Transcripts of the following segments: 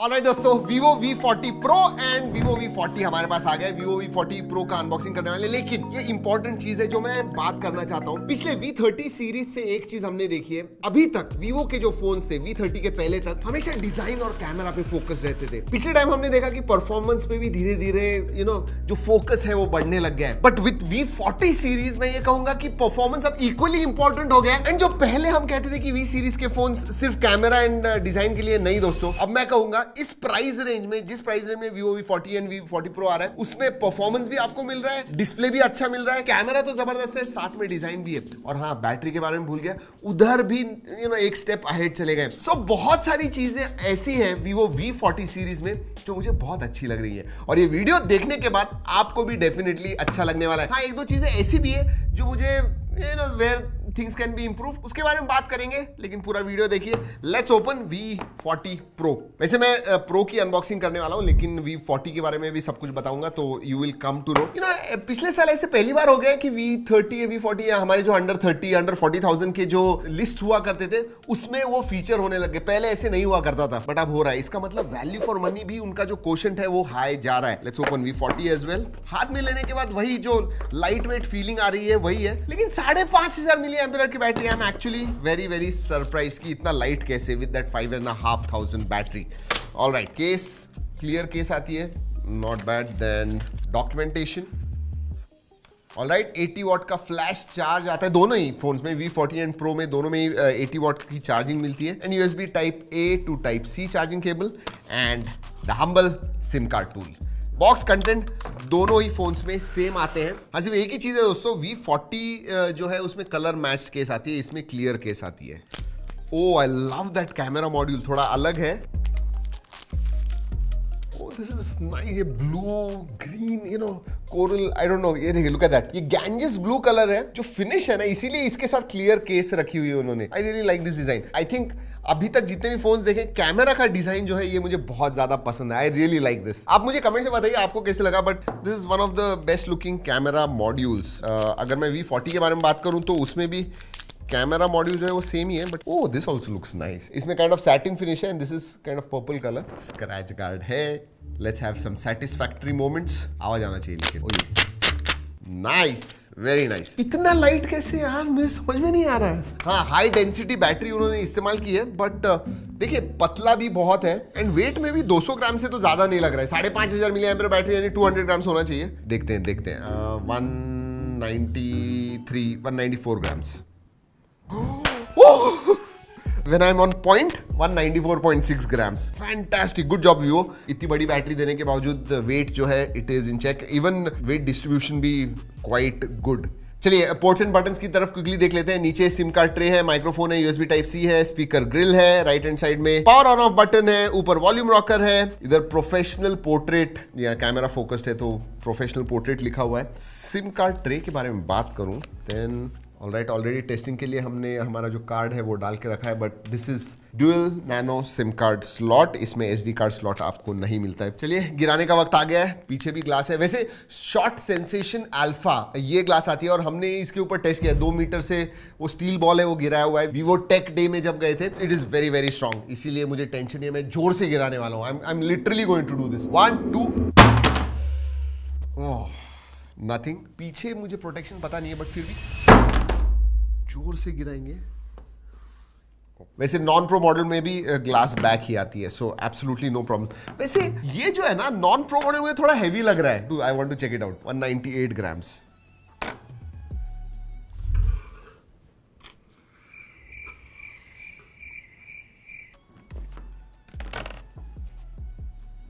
Alright दोस्तों, Vivo V40 Pro and Vivo V40 हमारे पास आ गया है। Vivo V40 Pro का अनबॉक्सिंग करने वाले, लेकिन ये इंपॉर्टेंट चीज है जो मैं बात करना चाहता हूँ। पिछले V30 सीरीज से एक चीज हमने देखी है, अभी तक Vivo के जो फोन्स थे V30 के पहले तक हमेशा डिजाइन और कैमरा पे फोकस रहते थे। पिछले टाइम हमने देखा कि परफॉर्मेंस पे भी धीरे धीरे जो फोकस है वो बढ़ने लग गया है। बट विथ V40 सीरीज में ये कहूंगा कि परफॉर्मेंस अब इक्वली इंपॉर्टेंट हो गया है। एंड जो पहले हम कहते थे कि V सीरीज के फोन सिर्फ कैमरा एंड डिजाइन के लिए, नहीं दोस्तों, अब मैं कहूंगा इस प्राइस रेंज में, जिस प्राइस रेंज में Vivo V40 and V40 Pro आ रहा है, उसमें परफॉर्मेंस भी आपको मिल रहा है, डिस्प्ले भी अच्छा मिल रहा है, कैमरा तो जबरदस्त है, साथ में डिजाइन भी है। और हाँ, बैटरी के बारे में भूल गया, उधर भी एक स्टेप अहेड चले गए। सो बहुत सारी चीजें ऐसी हैं Vivo V40 सीरीज में जो मुझे बहुत अच्छी लग रही है, और ये वीडियो देखने के बाद आपको भी डेफिनेटली अच्छा लगने वाला है। हाँ, एक दो चीजें ऐसी भी है जो मुझे where things can be improve, उसके बारे में बात करेंगे, लेकिन पूरा वीडियो देखिए। Let's open V40 Pro। वैसे मैं प्रो की अनबॉक्सिंग करने वाला हूं, लेकिन V40 के बारे में भी सब कुछ बताऊंगा, तो you will come to know. पिछले साल ऐसे पहली बार हो गया कि V30 या V40 या हमारे जो अंडर 40,000 के जो लिस्ट हुआ करते थे उसमें वो फीचर होने लगे। पहले ऐसे नहीं हुआ करता था, बट अब हो रहा है। इसका मतलब वैल्यू फॉर मनी भी उनका जो कोशेंट है वो हाई जा रहा है। Let's open V40 as well. हाथ में लेने के बाद वही जो लाइट वेट फीलिंग आ रही है वही है, लेकिन 5,500 मिली एम्पियर की battery. I am actually very surprised कि इतना लाइट कैसे with that 5,500 battery. Alright, case clear case आती है, not bad. Then documentation, alright. 80 watt का फ्लैश चार्ज आता है दोनों ही फोन्स में, V40 एंड Pro में, दोनों में 80 वॉट की चार्जिंग मिलती है। And USB type A to type C charging cable and the humble SIM card tool. Box content दोनों ही फोन्स में सेम आते हैं। हाँ, सिर्फ एक ही चीज है दोस्तों, V40 जो है उसमें कलर मैच्ड केस आती है, इसमें क्लियर केस आती है। Oh, I love that camera module, थोड़ा अलग है। Oh, this is nice. ये blue green coral, I don't know, ये देखिए, लुक एट दैट। ये गैंजेस ब्लू कलर है, जो फिनिश है ना, इसीलिए इसके साथ क्लियर केस रखी हुई है उन्होंने। I really like this design. I think अभी तक जितने भी फोन्स देखे, कैमरा का डिजाइन जो है ये मुझे बहुत ज्यादा पसंद है। I really like this. आप मुझे कमेंट से बताइए आपको कैसे लगा, but this is one of the best looking camera modules. अगर मैं V40 के बारे में बात करूं तो उसमें भी कैमरा मॉड्यूल जो है वो सेम ही है, but oh, this also looks nice. इसमें काइंड ऑफ सैटिन फिनिश है and this is kind of purple colour. Scratch guard है। Let's have some satisfactory moments. आवाज आना चाहिए लेकिन। Nice, very nice. इतना लाइट कैसे यार, मुझे समझ में नहीं आ रहा है। हाँ, हाई डेंसिटी बैटरी उन्होंने इस्तेमाल की है, बट देखिए पतला भी बहुत है एंड वेट में भी 200 ग्राम से तो ज्यादा नहीं लग रहा है। 5,500 मिली एम्पियर बैटरी यानी 200 ग्राम होना चाहिए। देखते हैं 194 grams. When I'm on point, 194.6 grams. Fantastic, good job Vivo. इतनी बड़ी बैटरी देने के बावजूद वेट जो है it is in check. Even weight distribution भी क्वाइट गुड। चलिए पोर्ट्स एंड बटन्स की तरफ क्विकली देख लेते हैं। नीचे सिम कार्ड ट्रे है, माइक्रोफोन है, USB टाइप C है, स्पीकर ग्रिल है, राइट हैंड साइड में पावर ऑन ऑफ बटन है, ऊपर वॉल्यूम रॉकर है, इधर प्रोफेशनल पोर्ट्रेट या कैमरा फोकस्ड है तो प्रोफेशनल पोर्ट्रेट लिखा हुआ है। सिम कार्ड ट्रे के बारे में बात करूं, देन ऑलराइट, ऑलरेडी टेस्टिंग के लिए हमने हमारा जो कार्ड है वो डाल के रखा है, but this is dual nano SIM card slot. इसमें SD कार्ड स्लॉट आपको नहीं मिलता है। चलिए गिराने का वक्त आ गया है। पीछे भी ग्लास है। वैसे शॉट सेंसेशन अल्फा ये ग्लास आती है और हमने इसके ऊपर टेस्ट किया। 2 मीटर से वो स्टील बॉल है वो गिराया हुआ है। Vivo टेक डे में जब गए थे, इट इज वेरी स्ट्रॉन्ग, इसीलिए मुझे टेंशन नहीं है। मैं जोर से गिराने वाला हूँ। I am literally going to do this. 1 2। Nothing. पीछे मुझे प्रोटेक्शन पता नहीं है, बट फिर भी जोर से गिराएंगे। वैसे नॉन प्रो मॉडल में भी ग्लास बैक ही आती है, सो एब्सोल्युटली नो प्रॉब्लम। वैसे ये जो है ना नॉन प्रो मॉडल में थोड़ा हैवी लग रहा है। I want to check it out. 198 grams.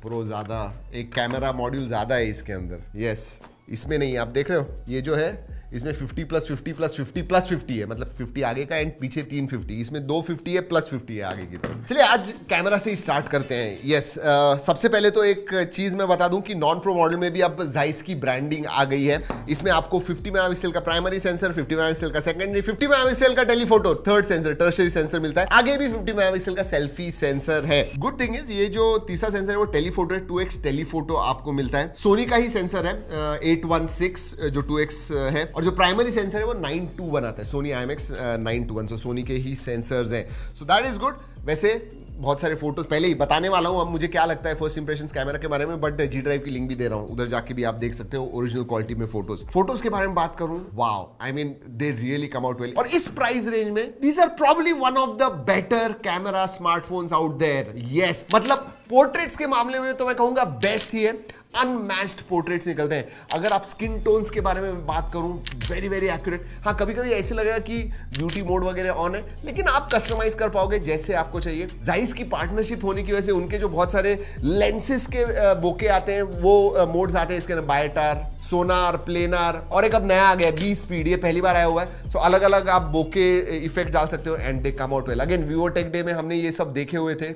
Pro ज्यादा, एक कैमरा मॉड्यूल ज्यादा है इसके अंदर। यस, इसमें नहीं। आप देख रहे हो ये जो है इसमें 50+50+50+50 है, मतलब 50 आगे का एंड पीछे 350। इसमें 250 है प्लस 50 है आगे की तरफ। चलिए आज कैमरा से ही स्टार्ट करते हैं। यस, सबसे पहले तो एक चीज मैं बता दूं कि नॉन प्रो मॉडल में भी अब Zeiss की ब्रांडिंग आ गई है। इसमें आपको 50 मेगापिक्सल का प्राइमरी सेंसर, 50 मेगापिक्सल का सेकेंडरी, 50 मेगापिक्सल का telephoto third sensor, tertiary sensor मिलता है। आगे भी 50 मेगापिक्सल का सेल्फी सेंसर है। गुड थिंग इज ये जो तीसरा सेंसर है वो टेलीफोटो है, 2x टेलीफोटो आपको मिलता है। सोनी का ही सेंसर है 816 जो 2x है, और जो प्राइमरी सेंसर है वो 921 आता है, सोनी IMX 921। सो सोनी के ही सेंसर्स हैं, सो दैट इज गुड। वैसे बहुत सारे फोटोज पहले ही बताने वाला हूं अब मुझे क्या लगता है फर्स्ट इंप्रेशंस कैमरा के बारे में, बट जी ड्राइव की लिंक भी दे रहा हूं, उधर जाके भी आप देख सकते हो ओरिजिनल क्वालिटी में फोटोज के बारे में बात करूं, wow, I mean they really come out well. और इस प्राइस रेंज में these are probably one of the better camera smartphones out there. Yes, मतलब पोर्ट्रेट्स के मामले में तो मैं कहूंगा बेस्ट ही है, अनमैच्ड पोर्ट्रेट्स निकलते हैं। अगर आप स्किन टोन्स के बारे में बात करूं, वेरी वेरी एक्यूरेट। हाँ, कभी कभी ऐसे लगेगा कि ब्यूटी मोड वगैरह ऑन है, लेकिन आप कस्टमाइज कर पाओगे जैसे आपको चाहिए। जाइस की पार्टनरशिप होने की वजह से उनके जो बहुत सारे लेंसेज के बोके आते हैं, वो मोड्स आते हैं इसके अंदर, बायटार, सोनार, प्लेनार, और एक अब नया आ गया बी स्पीड, ये पहली बार आया हुआ है। सो अलग अलग आप बोके इफेक्ट डाल सकते हो and they come out well. Again Vivo tech day में हमने ये सब देखे हुए थे,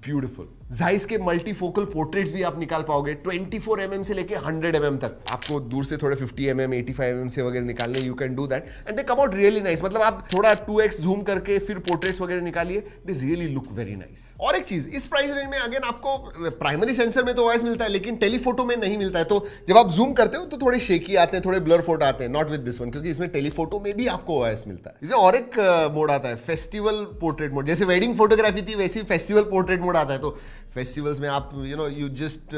ब्यूटीफुल। जाइस के मल्टीफोकल पोर्ट्रेट्स भी आप निकाल पाओगे 24 mm से लेके 100 mm तक। आपको दूर से थोड़े 50 mm 85 mm से वगैरह निकालने, you can do that and they come out really nice. मतलब आप थोड़ा 2x जूम करके फिर पोर्ट्रेट्स वगैरह निकालिए, they really look very nice. और एक चीज, इस प्राइस रेंज में अगेन आपको प्राइमरी सेंसर में तो OIS मिलता है, लेकिन टेलीफोटो में नहीं मिलता है। तो जब आप जूम करते हो तो थोड़े शेकी आते हैं, थोड़े ब्लर फोटो आते हैं, नॉट विद दिस वन, क्योंकि इसमें टेलीफोटो में भी आपको OIS मिलता है। इसमें और एक मोड आता है, फेस्टिवल पोर्ट्रेट मोड। जैसे वेडिंग फोटोग्राफी थी वैसे फेस्टिवल पोर्ट्रेट मोड आता है। तो फेस्टिवल्स में आप यू जस्ट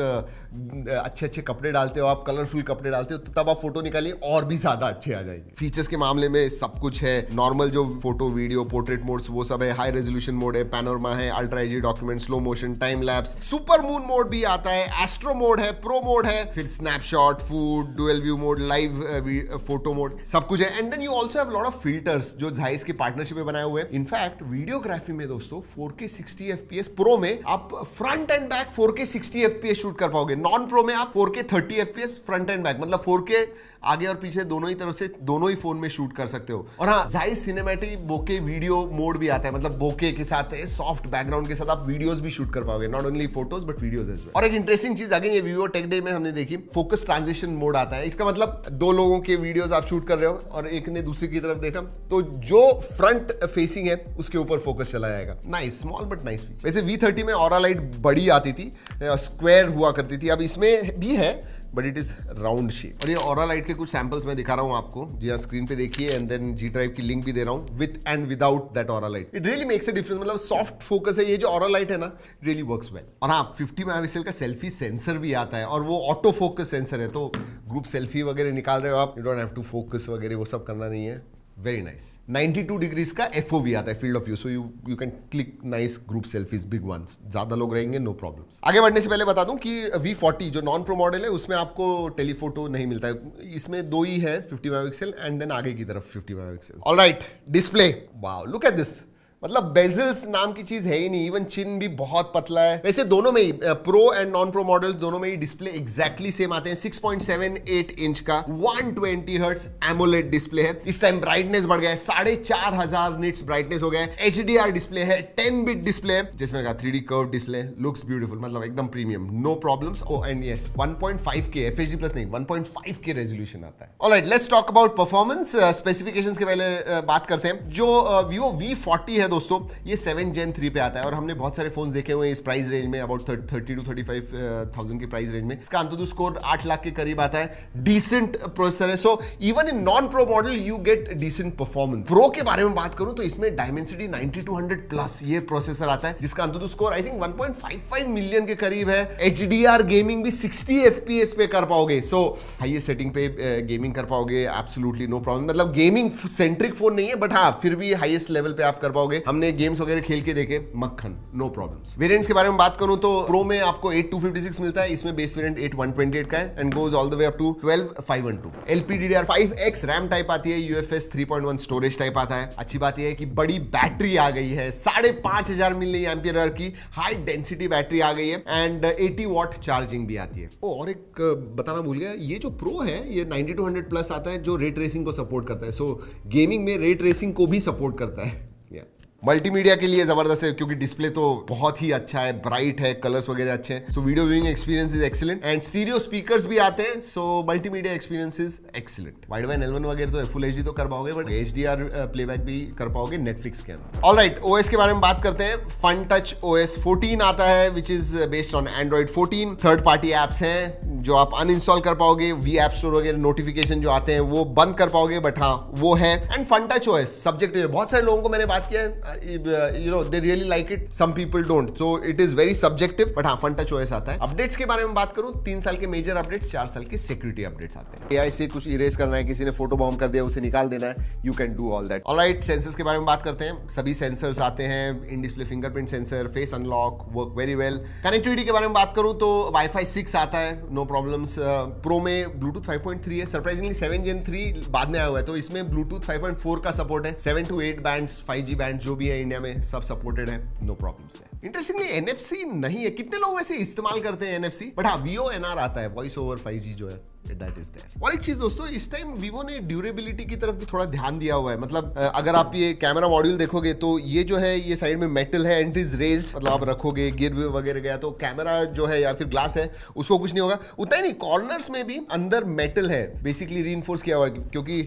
अच्छे अच्छे कपड़े डालते हो, आप कलरफुल कपड़े डालते हो, तो तब आप फोटो निकालिए और भी ज्यादा अच्छे आ जाएंगे। फीचर्स के मामले में सब कुछ है, नॉर्मल जो फोटो वीडियो पोर्ट्रेट मोड्स वो सब है, हाई रेजोल्यूशन मोड है, पैनोरमा है, ultra HD document, slow motion, time lapse, super moon mode भी आता है, एस्ट्रो मोड है, प्रो मोड है, फिर snapshot, food, dual view mode, live photo mode, सब कुछ है। And then you also have lot of filters जो जाइस की पार्टनरशिप में बनाए हुए हैं। इनफैक्ट वीडियोग्राफी में दोस्तों 4K 60 FPS प्रो में आप front end back 4K 60 FPS shoot कर पाओगे। नॉन प्रो में आप 4K 30 FPS front end back, मतलब 4K आगे और पीछे दोनों ही तरफ से दोनों ही फोन में शूट कर सकते हो। और हाँ, जाइस सिनेमैटिक बोके वीडियो मोड भी आता है, मतलब बोके के साथ सॉफ्ट बैकग्राउंड के साथ आप वीडियोस भी शूट कर पाओगे, not only photos but videos as well. और एक इंटरेस्टिंग चीज अगेन ये वीवो टेक डे में हमने देखी, फोकस ट्रांजिशन मोड आता है। इसका मतलब दो लोगों के वीडियोस आप शूट कर रहे हो और एक ने दूसरे की तरफ देखा, तो जो फ्रंट फेसिंग है उसके ऊपर फोकस चला जाएगा। Nice, small but nice feature. वैसे V30 में ऑरा लाइट बड़ी आती थी, स्क्वायर हुआ करती थी, अब इसमें भी है but it is round shape. और ये ऑरा लाइट के कुछ सैंपल्स मैं दिखा रहा हूं आपको, जी हाँ, स्क्रीन पे देखिए, एंड देन जी ड्राइव की लिंक भी दे रहा हूं, with and without that aura light. It really makes a difference, मतलब सॉफ्ट फोकस है, ये जो ऑरा लाइट है ना, रियली वर्क्स वेल। और हाँ, 50 मेगापिक्सल का सेल्फी सेंसर भी आता है, और वो ऑटो फोकस सेंसर है, तो ग्रुप सेल्फी वगैरह निकाल रहे हो आप, you don't have to focus वगैरह वो सब करना नहीं है। Very nice. 92 डिग्रीज का FOV आता है, field of view, so you can click nice group selfies, big ones. ज्यादा लोग रहेंगे, नो प्रॉब्लम्स। आगे बढ़ने से पहले बता दूं कि V40 जो नॉन प्रो मॉडल है उसमें आपको टेलीफोटो नहीं मिलता है। इसमें दो ही है, 50 मेगापिक्सल एंड देन आगे की तरफ 50 megapixel. Alright, display, wow, look at this. मतलब बेजल्स नाम की चीज है ही नहीं, इवन चिन भी बहुत पतला है। वैसे दोनों में ही, pro and non pro models दोनों में ही डिस्प्ले एग्जैक्टली सेम आते हैं। 6.78 इंच का 120 हर्ट्ज एमोलेड डिस्प्ले है। इस टाइम ब्राइटनेस बढ़ गया है, 4500 निट्स ब्राइटनेस हो गया है। HDR डिस्प्ले है, 10 बिट डिस्प्ले है, जिसमें कहा 3D curve display, looks beautiful, मतलब एकदम premium, no problems. Oh and yes, 1.5K FHD plus नहीं, 1.5K रेजोल्यूशन आता है। Alright, let's talk about performance. Specifications के पहले बात करते हैं। जो Vivo V40 है दोस्तों, ये 7 Gen 3 पे आता है, और हमने बहुत सारे फोन्स देखे हुए हैं इस प्राइस रेंज में, अबाउट 30 to 35,000 के प्राइस रेंज में। इसका अंतुतु स्कोर 8 लाख के करीब आता है। डिसेंट प्रोसेसर है, so even in non pro model you get decent performance. Pro के बारे में बात करूं तो इसमें डायमेंसिटी 9200 प्लस ये प्रोसेसर आता है, जिसका अंतुतु स्कोर आई थिंक 1.55 मिलियन के करीब है। HDR गेमिंग भी 60 FPS पे कर पाओगे, सो हाईएस्ट सेटिंग पे गेमिंग कर पाओगे, एब्सोल्युटली नो प्रॉब्लम। मतलब गेमिंग सेंट्रिक फोन नहीं है, बट हाँ, फिर भी हाईएस्ट लेवल पे आप कर पाओगे। हमने गेम्स वगैरह खेल के देखे, मक्खन, नो प्रॉब्लम्स। वेरिएंट्स के बारे में बात करूं तो प्रो में आपको 8256 मिलता है, इसमें बेस वेरिएंट 8128 का है and goes all the way up to 12512। LPDDR5X RAM type आती है, UFS 3.1 स्टोरेज टाइप आता है। अच्छी बात यह है कि बड़ी बैटरी आ गई है, 5500 मिली एम्पियर आवर की हाई डेंसिटी बैटरी आ गई है, एंड 80 वॉट चार्जिंग भी आती है। और एक बताना भूल गया, ये जो प्रो है ये 9200 प्लस आता है, जो रे ट्रेसिंग को सपोर्ट करता है, सो गेमिंग में रे ट्रेसिंग को भी सपोर्ट करता है। मल्टीमीडिया के लिए जबरदस्त है, क्योंकि डिस्प्ले तो बहुत ही अच्छा है, ब्राइट है, कलर्स वगैरह अच्छे हैं, so video viewing experience is excellent, and stereo speakers भी आते हैं, so multimedia experience is excellent. Widevine L1 वगैरह तो फुल HD तो कर पाओगे, बट HDR प्लेबैक भी कर पाओगे नेटफ्लिक्स के अंदर। ऑलराइट, OS के बारे में बात करते हैं। फन टच OS 14 आता है, which is based on Android 14। Third party apps हैं जो आप अनइंस्टॉल कर पाओगे, V App Store वगैरह नोटिफिकेशन जो आते हैं वो बंद कर पाओगे, बट हाँ वो है। And fun touch OS subject, बहुत सारे लोगों को मैंने बात किया है, you know they really like it, some people don't, so it is very subjective, but हाँ फन टच ओएस आता है। अपडेट्स के बारे में बात करूं, 3 साल के मेजर अपडेट्स, 4 साल के सिक्योरिटी अपडेट्स आते हैं। एआई से कुछ इरेज करना है, किसी ने फोटो बॉम्ब कर दिया उसे निकाल देना है, you can do all that. Alright, sensors के बारे में बात करते हैं। सभी सेंसर्स आते हैं, in display fingerprint sensor, face unlock, work very well. Connectivity के बारे में बात करूं तो वाईफाई 6 आता है, नो प्रॉब्लम्स। प्रो में ब्लूटूथ 5.3 है, सरप्राइजिंगली 7 Gen 3 बाद में आया हुआ है, तो इसमें ब्लूटूथ 5.4 का सपोर्ट है। 7 to 8 बैंड्स, 5G बैंड जो भी है इंडिया में सब सपोर्टेड है, नो प्रॉब्लम्स है। इंटरेस्टिंगली NFC नहीं है, कितने लोग वैसे इस्तेमाल करते हैं NFC, बट हाँ VoNR आता है, वॉइस ओवर 5G जो है, दैट इज देयर। और एक चीज दोस्तों, इस टाइम वीवो ने ड्यूरेबिलिटी की तरफ भी थोड़ा ध्यान दिया हुआ है। मतलब अगर आप ये कैमरा मॉड्यूल देखोगे तो ये जो है ये साइड में मेटल है, एंड इज रेज्ड, मतलब आप रखोगे गिर वगैरह गया तो कैमरा जो है या फिर ग्लास है उसको कुछ नहीं होगा। उतना ही नहीं, कॉर्नर्स में भी अंदर मेटल है, बेसिकली रीइंफोर्स किया हुआ है, क्योंकि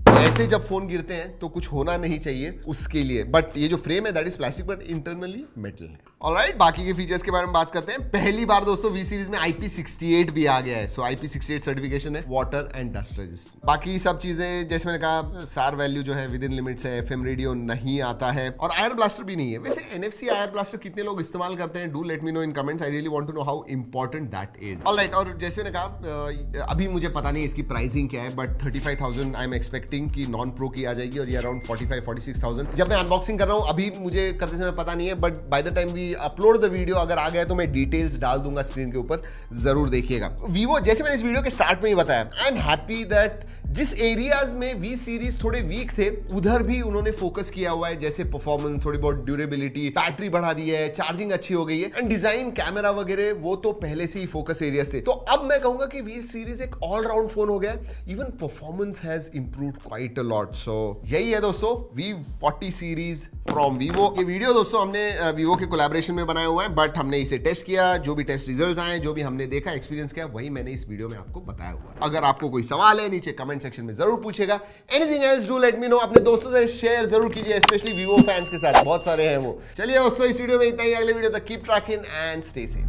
ऐसे जब फोन गिरते हैं तो कुछ होना नहीं चाहिए उसके लिए। बट ये जो फ्रेम है that is plastic, but internally metal है। ऑलराइट, बाकी के फीचर्स के बारे में बात करते हैं। पहली बार दोस्तों वी सीरीज में IP68 भी आ गया है, सो IP68 सर्टिफिकेशन है, वाटर एंड डस्ट रेजिस्टेंट। बाकी सब चीजें जैसे मैंने कहा, सार वैल्यू जो है विद इन लिमिट्स है, FM रेडियो नहीं आता है, और आयर ब्लास्टर भी नहीं है। वैसे NFC आयर ब्लास्टर कितने लोग इस्तेमाल करते हैं, do let me know in comments, I really want to know how important that is. Alright, और जैसे मैंने कहा अभी मुझे पता नहीं इसकी प्राइसिंग क्या है, बट 35,000 आई एम एक्सपेक्टिंग कि नॉन प्रो की आ जाएगी, और ये अराउंड 45-46,000। जब मैं अनबॉक्सिंग कर रहा हूँ, अभी मुझे करते समय पता नहीं है, but by the time we upload the video अगर आ गया तो मैं डिटेल्स डाल दूंगा स्क्रीन के ऊपर, जरूर देखिएगा। वीवो, जैसे मैंने इस वीडियो के स्टार्ट में ही बताया, आई एम हैप्पी दैट जिस एरियाज में वी सीरीज थोड़े वीक थे उधर भी उन्होंने फोकस किया हुआ है, जैसे परफॉर्मेंस, थोड़ी बहुत ड्यूरेबिलिटी, बैटरी बढ़ा दी है, चार्जिंग अच्छी हो गई है, एंड डिजाइन, कैमरा वगैरह वो तो पहले से ही फोकस एरियाज थे। तो अब मैं कहूंगा कि वी सीरीज एक ऑलराउंड फोन हो गया, even performance has improved quite a lot. So यही है दोस्तों V40 सीरीज फ्रॉम वीवो। ये वीडियो दोस्तों हमने वीवो के कोलैबोरेशन में बनाया हुआ है, बट हमने इसे टेस्ट किया, जो भी टेस्ट रिजल्ट्स आए, जो भी हमने देखा, एक्सपीरियंस किया, वही मैंने इस वीडियो में आपको बताया हुआ है। अगर आपको कोई सवाल है नीचे कमेंट सेक्शन में जरूर पूछेगा। Anything else do let me no, अपने दोस्तों से शेयर जरूर कीजिए, स्पेशली वीवो फैंस के साथ, बहुत सारे हैं वो। चलिए दोस्तों, इस वीडियो में इतना ही, अगले वीडियो तक keep trekking and stay safe.